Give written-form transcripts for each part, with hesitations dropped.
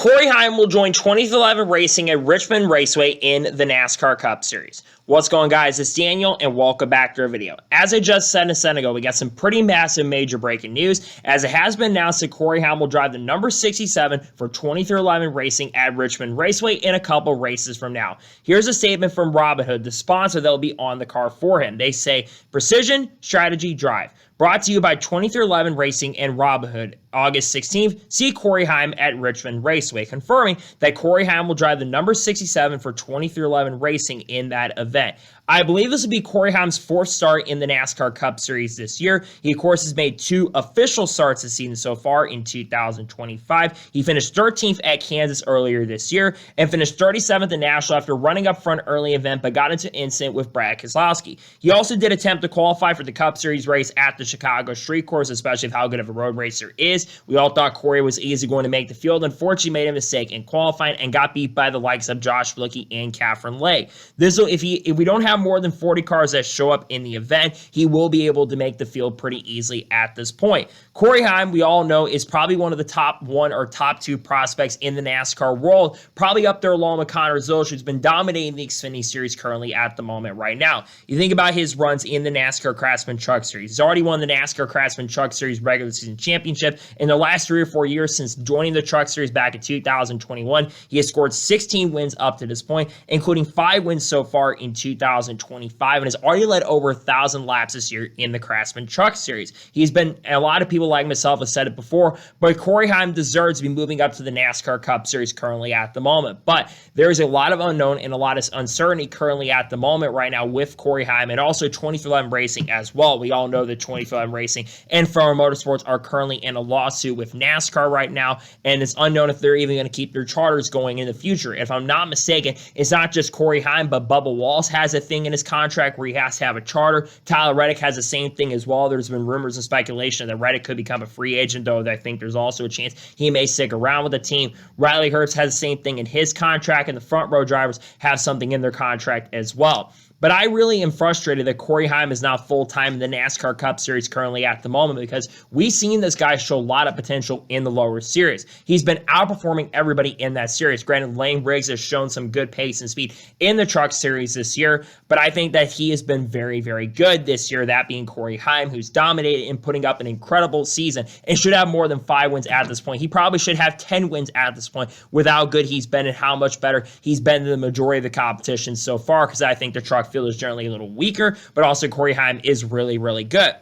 Cory Heim will join 2011 Racing at Richmond Raceway in the NASCAR Cup Series. What's going on, guys? It's Daniel, and welcome back to our video. As I just said a second ago, we got some pretty massive major breaking news, as it has been announced that Cory Heim will drive the number 67 for 2011 Racing at Richmond Raceway in a couple races from now. Here's a statement from Robinhood, the sponsor that will be on the car for him. They say, "Precision, strategy, drive." Brought to you by 2311 Racing and Robinhood. August 16th, see Cory Heim at Richmond Raceway, confirming that Cory Heim will drive the number 67 for 2311 Racing in that event. I believe this will be Cory Heim's fourth start in the NASCAR Cup Series this year. He, of course, has made 2 official starts this season so far in 2025. He finished 13th at Kansas earlier this year and finished 37th in Nashville after running up front early event, but got into an incident with Brad Keselowski. He also did attempt to qualify for the Cup Series race at the Chicago Street Course, especially with how good of a road racer is. We all thought Cory was easily going to make the field. Unfortunately, made a mistake in qualifying and got beat by the likes of Josh Bilicki and Catherine Legge. This will, if we don't have more than 40 cars that show up in the event, he will be able to make the field pretty easily at this point. Cory Heim, we all know, is probably one of the top 1 or top 2 prospects in the NASCAR world, probably up there along with Connor Zilisch, who's been dominating the Xfinity Series currently at the moment right now. You think about his runs in the NASCAR Craftsman Truck Series. He's already won the NASCAR Craftsman Truck Series regular season championship. In the last 3 or 4 years since joining the Truck Series back in 2021, he has scored 16 wins up to this point, including 5 wins so far in 2025, and has already led over 1,000 laps this year in the Craftsman Truck Series. He's been, a lot of people like myself have said it before, but Cory Heim deserves to be moving up to the NASCAR Cup Series currently at the moment. But there is a lot of unknown and a lot of uncertainty currently at the moment right now with Cory Heim, and also 2311 Racing as well. We all know that 2311 Racing and Farmer Motorsports are currently in a lawsuit with NASCAR right now, and it's unknown if they're even going to keep their charters going in the future. If I'm not mistaken, it's not just Cory Heim, but Bubba Wallace has a thing in his contract where he has to have a charter. Tyler Reddick has the same thing as well. There's been rumors and speculation that Reddick could become a free agent, though I think there's also a chance he may stick around with the team. Riley Herbst has the same thing in his contract, and the front row drivers have something in their contract as well. But I really am frustrated that Cory Heim is now full-time in the NASCAR Cup Series currently at the moment, because we've seen this guy show a lot of potential in the lower series. He's been outperforming everybody in that series. Granted, Lane Briggs has shown some good pace and speed in the Truck Series this year, but I think that he has been very, very good this year, that being Cory Heim, who's dominated and putting up an incredible season and should have more than 5 wins at this point. He probably should have 10 wins at this point with how good he's been and how much better he's been than the majority of the competition so far, because I think the truck field is generally a little weaker, but also Cory Heim is really, really good.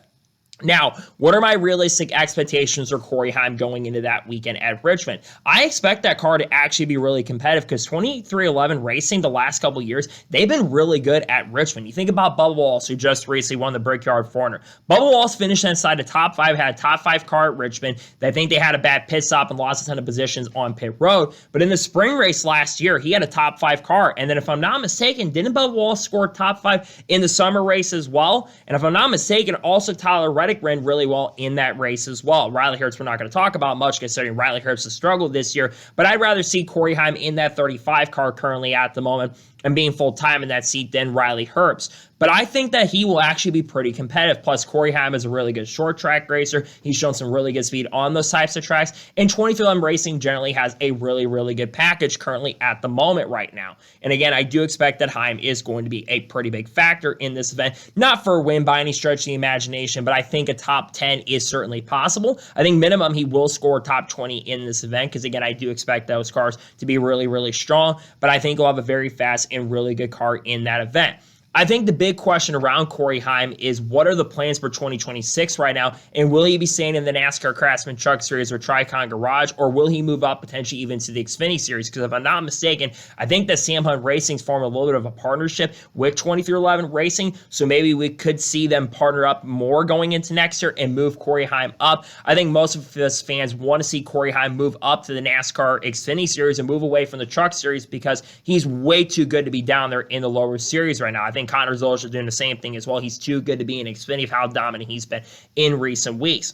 Now, what are my realistic expectations for Cory Heim going into that weekend at Richmond? I expect that car to actually be really competitive, because 2311 Racing the last couple years, they've been really good at Richmond. You think about Bubba Wallace, who just recently won the Brickyard 400. Bubba Wallace finished inside the top 5, had a top 5 car at Richmond. I think they had a bad pit stop and lost a ton of positions on pit road. But in the spring race last year, he had a top 5 car. And then if I'm not mistaken, didn't Bubba Wallace score top 5 in the summer race as well? And if I'm not mistaken, also Tyler Reddick ran really well in that race as well. Riley Herbst we're not going to talk about much, considering Riley Herbst has struggled this year, but I'd rather see Cory Heim in that 35 car currently at the moment and being full-time in that seat than Riley Herbst. But I think that he will actually be pretty competitive. Plus, Cory Heim is a really good short track racer. He's shown some really good speed on those types of tracks. And 2311 Racing generally has a really, really good package currently at the moment right now. And again, I do expect that Heim is going to be a pretty big factor in this event. Not for a win by any stretch of the imagination, but I think a top 10 is certainly possible. I think minimum he will score top 20 in this event, because again, I do expect those cars to be really, really strong. But I think he'll have a very fast and really good car in that event. I think the big question around Cory Heim is, what are the plans for 2026 right now, and will he be staying in the NASCAR Craftsman Truck Series or Tricon Garage, or will he move up potentially even to the Xfinity Series? Because if I'm not mistaken, I think that Sam Hunt Racing's formed a little bit of a partnership with 2311 Racing, so maybe we could see them partner up more going into next year and move Cory Heim up. I think most of us fans want to see Cory Heim move up to the NASCAR Xfinity Series and move away from the Truck Series, because he's way too good to be down there in the lower series right now. I think Connor Zilisch is doing the same thing as well. He's too good to be in Xfinity of how dominant he's been in recent weeks.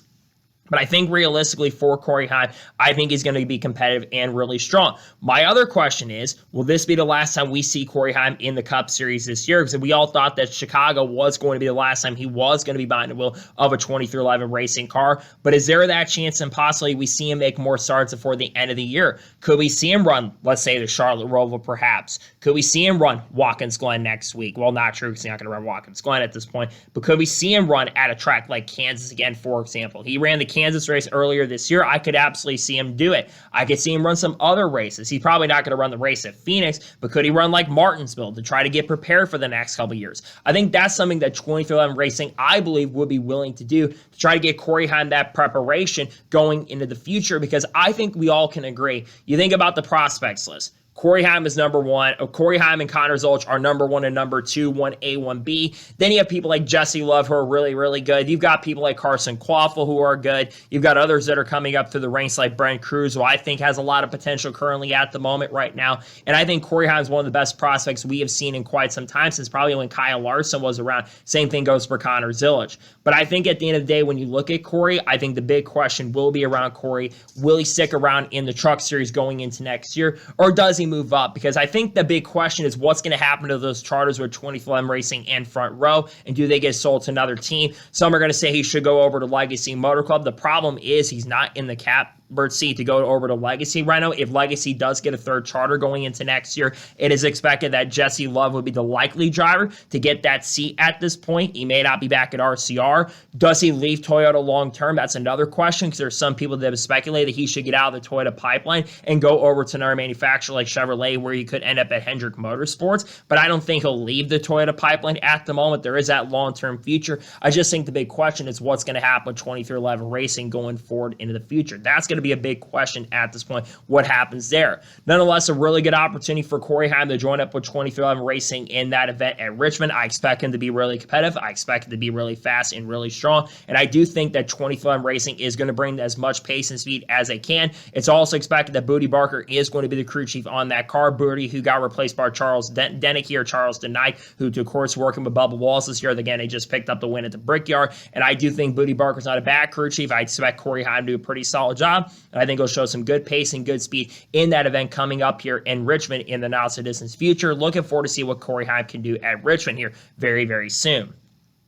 But I think realistically for Corey Heim, I think he's going to be competitive and really strong. My other question is, will this be the last time we see Corey Heim in the Cup Series this year? Because we all thought that Chicago was going to be the last time he was going to be behind the wheel of a 2311 racing car. But is there that chance and possibly we see him make more starts before the end of the year? Could we see him run, let's say, the Charlotte Roval perhaps? Could we see him run Watkins Glen next week? Well, not true because he's not going to run Watkins Glen at this point. But could we see him run at a track like Kansas again, for example? He ran the Kansas race earlier this year. I could absolutely see him do it. I could see him run some other races. He's probably not going to run the race at Phoenix, but could he run like Martinsville to try to get prepared for the next couple years? I think that's something that 2311 Racing, I believe, would be willing to do to try to get Corey Heim that preparation going into the future, because I think we all can agree. You think about the prospects list. Corey Heim is number one. Corey Heim and Connor Zolch are number one and number two, 1A, 1B. Then you have people like Jesse Love who are really, really good. You've got people like Carson Quaffle who are good. You've got others that are coming up through the ranks like Brent Cruz, who I think has a lot of potential currently at the moment right now. And I think Corey Heim is one of the best prospects we have seen in quite some time, since probably when Kyle Larson was around. Same thing goes for Connor Zilic. But I think at the end of the day, when you look at Corey, I think the big question will be around Corey. Will he stick around in the Truck Series going into next year, or does he move up? Because I think the big question is what's going to happen to those charters with 2311 Racing and Front Row, and do they get sold to another team? Some are going to say he should go over to Legacy Motor Club. The problem is he's not in the cap seat to go over to Legacy right now. If Legacy does get a third charter going into next year, it is expected that Jesse Love would be the likely driver to get that seat at this point. He may not be back at RCR. Does he leave Toyota long term? That's another question, because there's some people that have speculated that he should get out of the Toyota pipeline and go over to another manufacturer like Chevrolet, where he could end up at Hendrick Motorsports. But I don't think he'll leave the Toyota pipeline at the moment. There is that long-term future. I just think the big question is what's going to happen with 2311 Racing going forward into the future. That's going to be a big question at this point. What happens there? Nonetheless, a really good opportunity for Corey Heim to join up with 2311 Racing in that event at Richmond. I expect him to be really competitive. I expect him to be really fast and really strong. And I do think that 2311 Racing is going to bring as much pace and speed as they can. It's also expected that Booty Barker is going to be the crew chief on that car. Booty, who got replaced by Charles Denicky, or Charles Denike, who, of course, working with Bubba Wallace this year. Again, they just picked up the win at the Brickyard. And I do think Booty Barker's not a bad crew chief. I expect Corey Heim to do a pretty solid job. And I think he'll show some good pace and good speed in that event coming up here in Richmond in the not-so-distant future. Looking forward to see what Corey Heim can do at Richmond here very, very soon.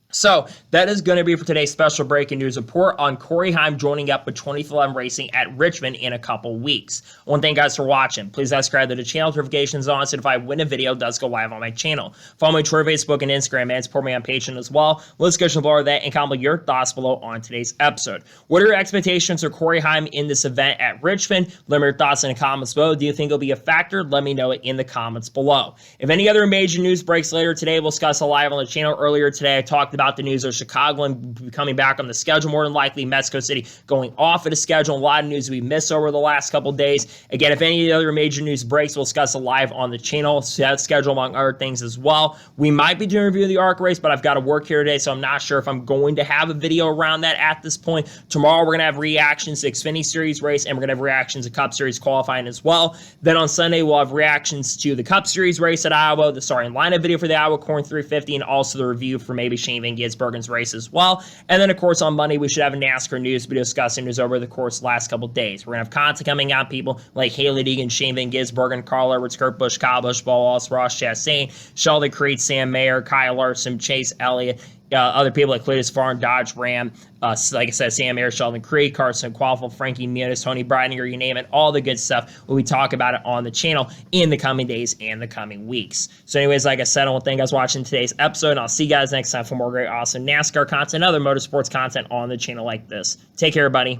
So that is going to be for today's special breaking news report on Corey Heim joining up with 2311 Racing at Richmond in a couple weeks. I want to thank you guys for watching. Please subscribe to the channel, notifications on, so if I win a video, it does go live on my channel. Follow me on Twitter, Facebook, and Instagram, and support me on Patreon as well. Let's go below that and comment your thoughts below on today's episode. What are your expectations for Corey Heim in this event at Richmond? Let me know your thoughts in the comments below. Do you think it'll be a factor? Let me know it in the comments below. If any other major news breaks later today, we'll discuss it live on the channel. Earlier today, I talked about the news of Chicago and coming back on the schedule, more than likely Mexico City going off of the schedule. A lot of news we missed over the last couple days. Again, if any other major news breaks, we'll discuss it live on the channel. So that schedule, among other things as well. We might be doing a review of the ARC race, but I've got to work here today, so I'm not sure if I'm going to have a video around that at this point. Tomorrow, we're going to have reactions to Xfinity Series race, and we're going to have reactions to Cup Series qualifying as well. Then on Sunday, we'll have reactions to the Cup Series race at Iowa, the starting lineup video for the Iowa Corn 350, and also the review for maybe Shane Van Gisbergen's race as well. And then, of course, on Monday, we should have a NASCAR news video discussing news over the course of the last couple days. We're going to have content coming out, people like Haley Deegan, Shane Van Gisbergen, Carl Edwards, Kurt Busch, Kyle Busch, Ball Wallace, Ross Chastain, Sheldon Creed, Sam Mayer, Kyle Larson, Chase Elliott, other people like Cletus Farm, Dodge Ram, like I said, Sam Mayer, Sheldon Creed, Carson Quaffle, Frankie Muniz, Tony Breidinger, you name it, all the good stuff. We'll be talking about it on the channel in the coming days and the coming weeks. So anyways, like I said, I want to thank you guys for watching today's episode, and I'll see you guys next time for more great, awesome NASCAR content and other motorsports content on the channel like this. Take care, everybody.